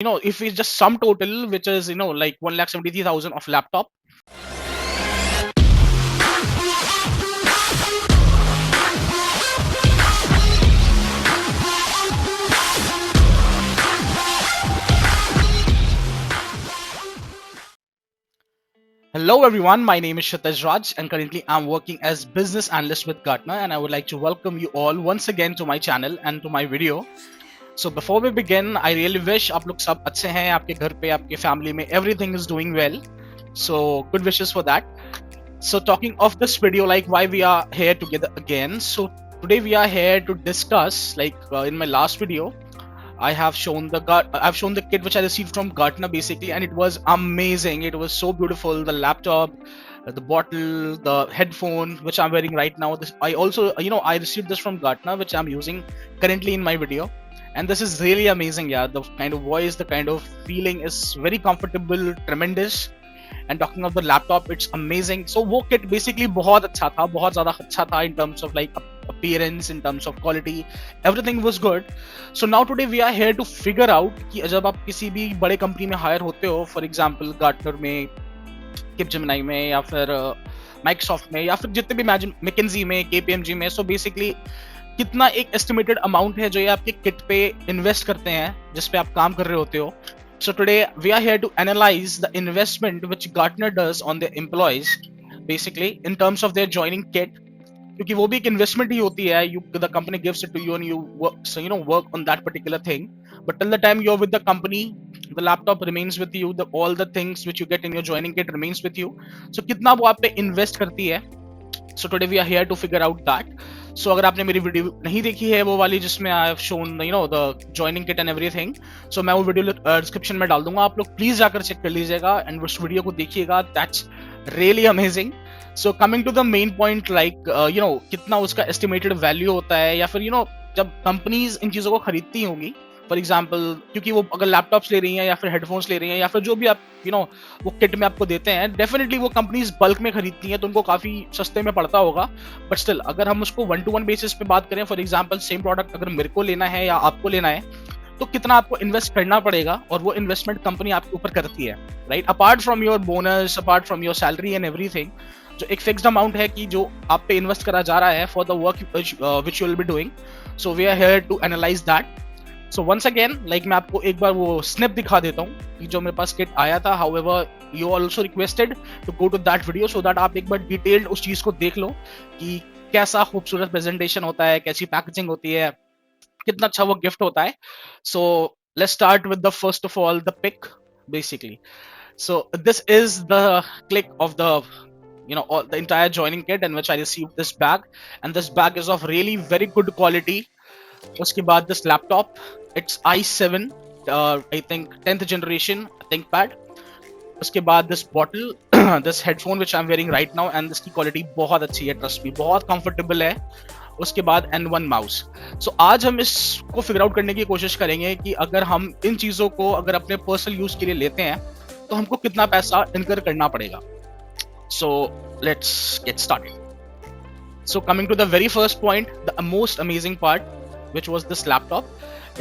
if we just sum total, which is like 1,73,000 of laptop. Hello everyone, my name is Shatej Raj and currently I'm working as business analyst with Gartner, and I would like to welcome you all once again to my channel and to my video. So before we begin, I really wish आप लोग सब अच्छे हैं, आपके घर पे, आपके family में everything is doing well. So good wishes for that. So talking of this video, like why we are here together again. So today we are here to discuss, in my last video, I've shown the kit which I received from Gartner basically, and it was amazing. It was so beautiful. The laptop, the bottle, the headphone which I'm wearing right now. This I also I received this from Gartner, which I'm using currently in my video, and this is really amazing. Yeah, the kind of voice, the kind of feeling is very comfortable, tremendous. And talking of the laptop, it's amazing. So वो kit basically बहुत अच्छा था, बहुत ज़्यादा अच्छा था in terms of like appearance, in terms of quality, everything was good. So now today we are here to figure out कि जब आप किसी भी बड़े कंपनी में हायर होते हो, for example Gartner में, capgemini में, या फिर Microsoft में, या फिर जितने भी McKinsey में, KPMG में, so basically कितना एक estimated amount है जो ये आपके kit पे invest करते हैं, जिस पे आप काम कर रहे होते हो. So today we are here to analyze the investment which Gartner does on their employees, basically in terms of their joining kit. क्योंकि वो भी एक investment ही होती है. The company gives it to you and you work on that particular thing. But till the time you're with the company, the laptop remains with you. All the things which you get in your joining kit remains with you. So कितना वो आप पे invest करती है. So today we are here to figure out that. So अगर आपने मेरी video नहीं देखी है वो वाली जिसमें I have shown the joining kit and everything, so मैं वो वीडियो डिस्क्रिप्शन में डाल दूंगा, आप लोग प्लीज जाकर चेक कर लीजिएगा एंड उस वीडियो को देखिएगा. That's really amazing. So coming to the main point, कितना उसका एस्टिमेटेड वैल्यू होता है, या फिर जब कंपनीज इन चीजों को खरीदती होंगी, फॉर एग्जाम्पल क्योंकि वो अगर लैपटॉप्स ले रही हैं या फिर हेडफोन्स ले रही हैं या फिर जो भी आप वो किट में आपको देते हैं, डेफिनेटली वो कंपनीज बल्क में खरीदती हैं तो उनको काफी सस्ते में पड़ता होगा. बट स्टिल अगर हम उसको 1-to-1 बेसिस पे बात करें, फॉर एग्जाम्पल सेम प्रोडक्ट अगर मेरे को लेना है या आपको लेना है, तो कितना आपको इन्वेस्ट करना पड़ेगा, और वो इन्वेस्टमेंट कंपनी आपके ऊपर करती है, right? Apart from your bonus, apart from your salary and everything, जो एक फिक्स्ड अमाउंट है कि जो आप पे इन्वेस्ट करा जा रहा है for the work which you will be doing. So we are here to analyse that. So once again, मैं आपको एक बार वो स्निप दिखा देता हूँ कि जो मेरे पास किट आया था. However, you also requested to go to that video so that आप एक बार डिटेल्ड उस चीज को देख लो कि कैसा खूबसूरत प्रेजेंटेशन होता है, कैसी पैकेजिंग होती है, कितना अच्छा वो गिफ्ट होता है. So let's start with the first of all the pick basically. So this is the click of the the entire joining kit in which I received this bag, and this bag is of really very good quality. उसके बाद this laptop, it's i7 I think 10th generation ThinkPad. उसके बाद this bottle, this headphone which I'm wearing right now, and इसकी quality बहुत अच्छी है, trust me, बहुत comfortable है. उसके बाद N1 माउस. सो आज हम इसको फिगर आउट करने की कोशिश करेंगे कि अगर हम इन चीज़ों को अगर अपने पर्सनल यूज के लिए लेते हैं तो हमको कितना पैसा इनकर करना पड़ेगा. So let's get started. So coming to the very first point, the most amazing part, which was this laptop.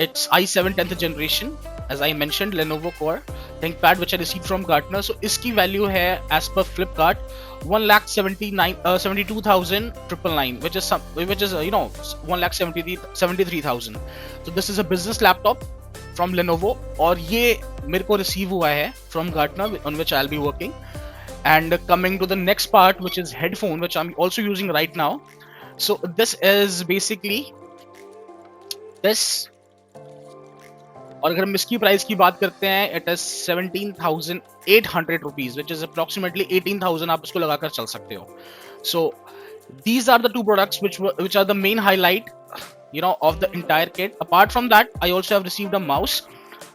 It's i7 10th generation, as I mentioned, Lenovo Core ThinkPad, which I received from Gartner. So इसकी value है as per Flipkart 1,72,999, which is 1,73,000. So this is a business laptop from Lenovo, और ये मेरे को receive हुआ है from Gartner, on which I'll be working. And coming to the next part, which is headphone, which I'm also using right now. So this is basically this, और अगर हम इसकी प्राइस की बात करते हैं, it is 17,800 rupees, which is approximately 18,000 आप इसको लगाकर चल सकते हो. So these are the two products which are the main highlight of the entire kit. Apart from that, I also have received a mouse.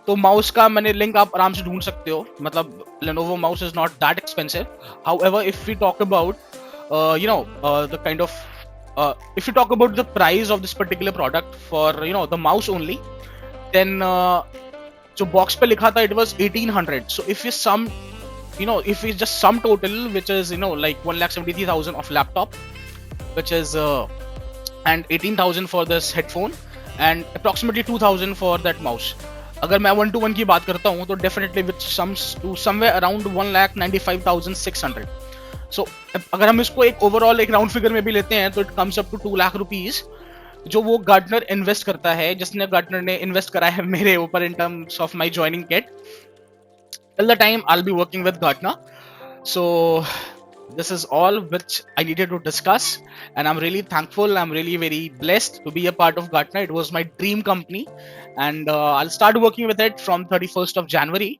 तो माउस का मैंने link आप आराम से ढूंढ सकते हो, मतलब Lenovo mouse is not that expensive. However, if we talk about the kind of if you talk about the price of this particular product for the mouse only, then जो box पे लिखा था, it was 1,800. So if we just sum total, which is like 1,73,000 of laptop, which is and 18,000 for this headphone, and approximately 2,000 for that mouse. अगर मैं 1-to-1 की बात करता हूँ तो definitely which sums to somewhere around 1,95,600. सो अगर हम इसको एक ओवरऑल एक राउंड फिगर में भी लेते हैं तो it comes up to 2 lakh rupees जो वो गार्टनर इन्वेस्ट करता है, जिसने गार्टनर ने इन्वेस्ट करा है मेरे ऊपर in terms of my joining kit till the time I'll be working with Gartner. So this is all which I needed to discuss, and I'm really thankful. I'm really very blessed to be a part of Gartner. It was my dream company, and I'll start working with it from 31st of January.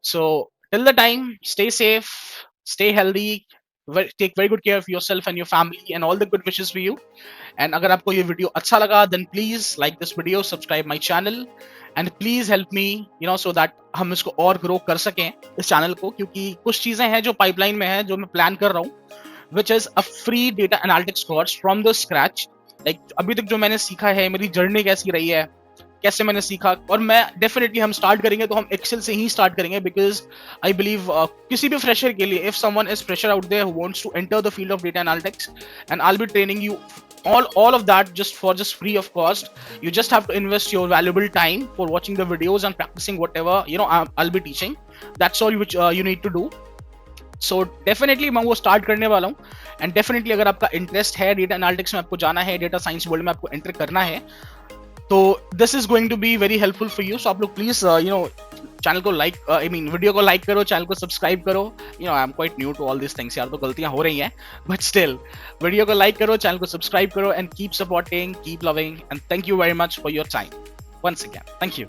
So till the time, stay safe, stay healthy, take very good care of yourself and your family, and all the good wishes for you. And अगर आपको ये video अच्छा लगा then please like this video, subscribe my channel, and please help me so that हम इसको और grow कर सकें इस चैनल को, क्योंकि कुछ चीजें हैं जो पाइपलाइन में है जो मैं प्लान कर रहा हूँ, which is a free data analytics course from the scratch. Like अभी तक जो मैंने सीखा है, मेरी जर्नी कैसी रही है, कैसे मैंने सीखा, और मैं डेफिनेटली हम स्टार्ट करेंगे तो हम एक्सेल से ही स्टार्ट करेंगे, बिकॉज आई बिलीव किसी भी फ्रेशर के लिए, if someone is fresher out there who wants to enter the field of data analytics, and I will be training you all of that just free of cost. You just have to invest your valuable time for watching the videos and practicing whatever I'll be teaching. That's all which you need to do. So definitely मैं वो start करने वाला हूँ, and definitely अगर आपका interest है data analytics में, आपको जाना है, डेटा साइंस वर्ल्ड में आपको एंटर करना है, तो this is going to be very helpful for you. So आप लोग प्लीज चैनल को लाइक, वीडियो को लाइक करो, चैनल को सब्सक्राइब करो. I am quite new to all this things यार, तो गलतियां हो रही हैं, बट स्टिल वीडियो को लाइक करो, चैनल को सब्सक्राइब करो, and keep supporting, keep loving, and thank you very much for your time. Once again, thank you.